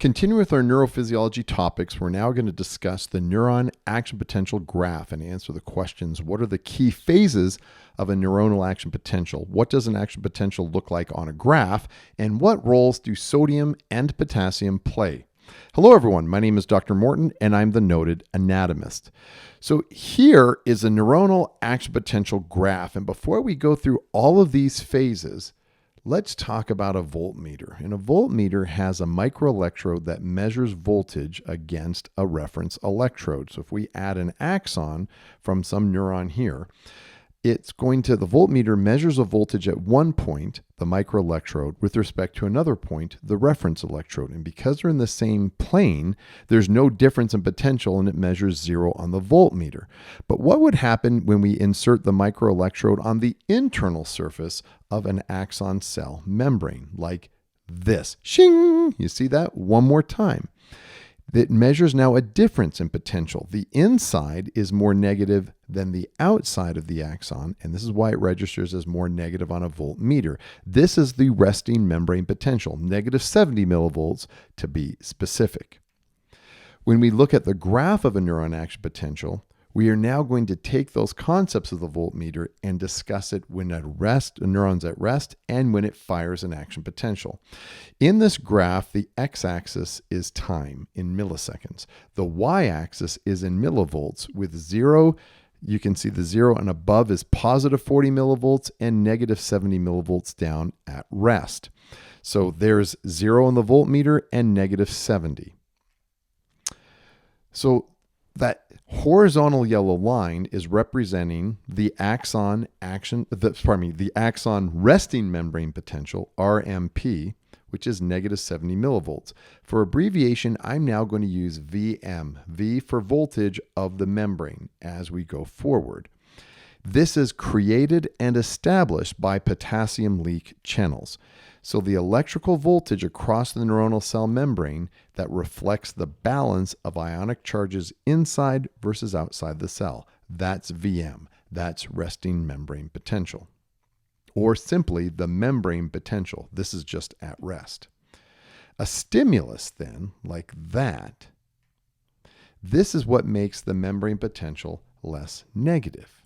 Continue with our neurophysiology topics. We're now going to discuss the neuron action potential graph and answer the questions. What are the key phases of a neuronal action potential? What does an action potential look like on a graph? And what roles do sodium and potassium play? Hello, everyone. My name is Dr. Morton, and I'm the noted anatomist. So here is a neuronal action potential graph. And before we go through all of these phases, let's talk about a voltmeter. And a voltmeter has a microelectrode that measures voltage against a reference electrode. So if we add an axon from some neuron here, the voltmeter measures a voltage at one point, the microelectrode, with respect to another point, the reference electrode. And because they're in the same plane, there's no difference in potential and it measures zero on the voltmeter. But what would happen when we insert the microelectrode on the internal surface of an axon cell membrane, like this? Shing! You see that? One more time. It measures now a difference in potential. The inside is more negative than the outside of the axon, and this is why it registers as more negative on a voltmeter. This is the resting membrane potential, negative 70 millivolts to be specific. When we look at the graph of a neuron action potential, we are now going to take those concepts of the voltmeter and discuss it when at rest, a neuron's at rest, and when it fires an action potential. In this graph, the x-axis is time in milliseconds. The y-axis is in millivolts with zero. You can see the zero and above is positive 40 millivolts and negative 70 millivolts down at rest. So there's zero in the voltmeter and negative 70. So that horizontal yellow line is representing the axon resting membrane potential, RMP, which is negative 70 millivolts. For abbreviation, I'm now going to use VM, V for voltage of the membrane as we go forward. This is created and established by potassium leak channels. So the electrical voltage across the neuronal cell membrane that reflects the balance of ionic charges inside versus outside the cell. That's VM. That's resting membrane potential. Or simply the membrane potential. This is just at rest. A stimulus then, like that, this is what makes the membrane potential less negative.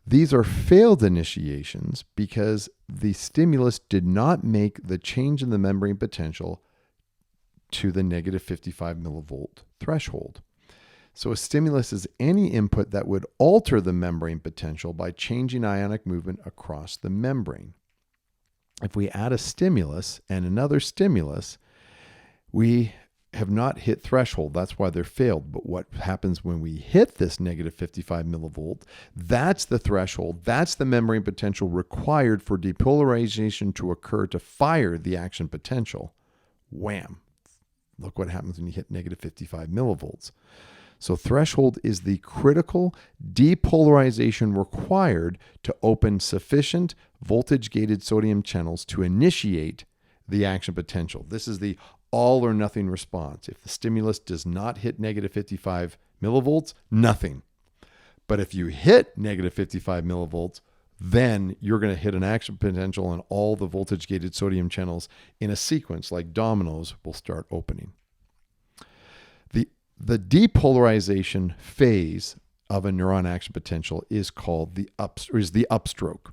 These are failed initiations because the stimulus did not make the change in the membrane potential to the negative 55 millivolt threshold. So a stimulus is any input that would alter the membrane potential by changing ionic movement across the membrane. If we add a stimulus and another stimulus, we have not hit threshold. That's why they're failed. But what happens when we hit this negative 55 millivolt, that's the threshold. That's the membrane potential required for depolarization to occur to fire the action potential. Wham. Look what happens when you hit negative 55 millivolts. So threshold is the critical depolarization required to open sufficient voltage-gated sodium channels to initiate the action potential. This is the all or nothing response. If the stimulus does not hit negative 55 millivolts, nothing. But if you hit negative 55 millivolts, then you're going to hit an action potential and all the voltage-gated sodium channels in a sequence like dominoes will start opening. The depolarization phase of a neuron action potential is called the upstroke.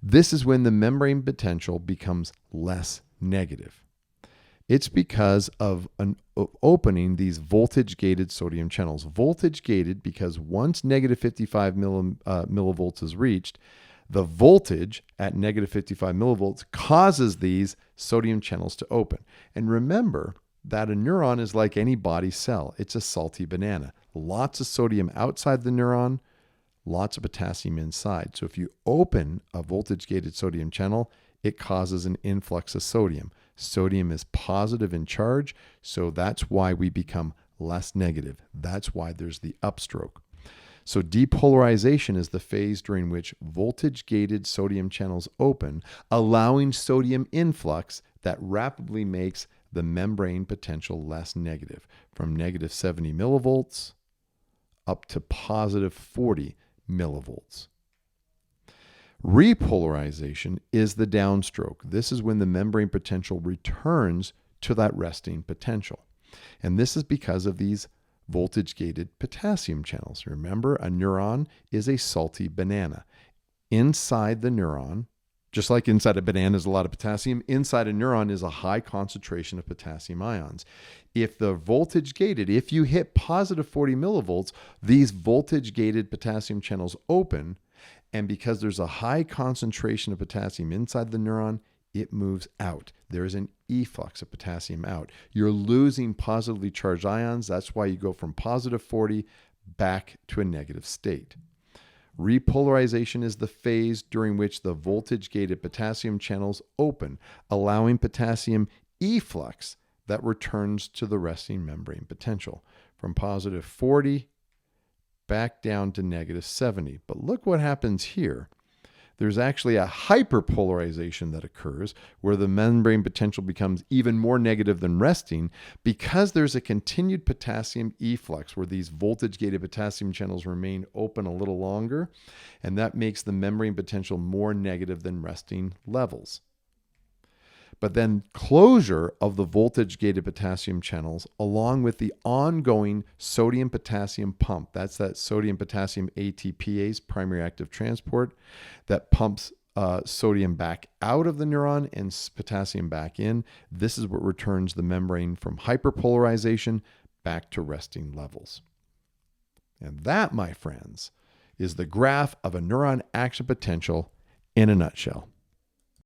This is when the membrane potential becomes less negative. It's because of opening these voltage-gated sodium channels. Voltage-gated because once negative 55 millivolts is reached, the voltage at negative 55 millivolts causes these sodium channels to open. And remember that a neuron is like any body cell. It's a salty banana. Lots of sodium outside the neuron, lots of potassium inside. So if you open a voltage-gated sodium channel, it causes an influx of sodium. Sodium is positive in charge, so that's why we become less negative. That's why there's the upstroke. So depolarization is the phase during which voltage-gated sodium channels open, allowing sodium influx that rapidly makes the membrane potential less negative, from negative 70 millivolts up to positive 40 millivolts. Repolarization is the downstroke. This is when the membrane potential returns to that resting potential. And this is because of these voltage-gated potassium channels. Remember, a neuron is a salty banana. Inside the neuron, just like inside a banana is a lot of potassium, inside a neuron is a high concentration of potassium ions. If the voltage gated, if you hit positive 40 millivolts, these voltage gated potassium channels open, and because there's a high concentration of potassium inside the neuron, it moves out. There is an efflux of potassium out. You're losing positively charged ions. That's why you go from positive 40 back to a negative state. Repolarization is the phase during which the voltage-gated potassium channels open, allowing potassium efflux that returns to the resting membrane potential from positive 40 back down to negative 70. But look what happens here. There's actually a hyperpolarization that occurs where the membrane potential becomes even more negative than resting because there's a continued potassium efflux where these voltage-gated potassium channels remain open a little longer, and that makes the membrane potential more negative than resting levels. But then closure of the voltage-gated potassium channels along with the ongoing sodium-potassium pump, that's that sodium-potassium ATPase, primary active transport, that pumps sodium back out of the neuron and potassium back in. This is what returns the membrane from hyperpolarization back to resting levels. And that, my friends, is the graph of a neuron action potential in a nutshell.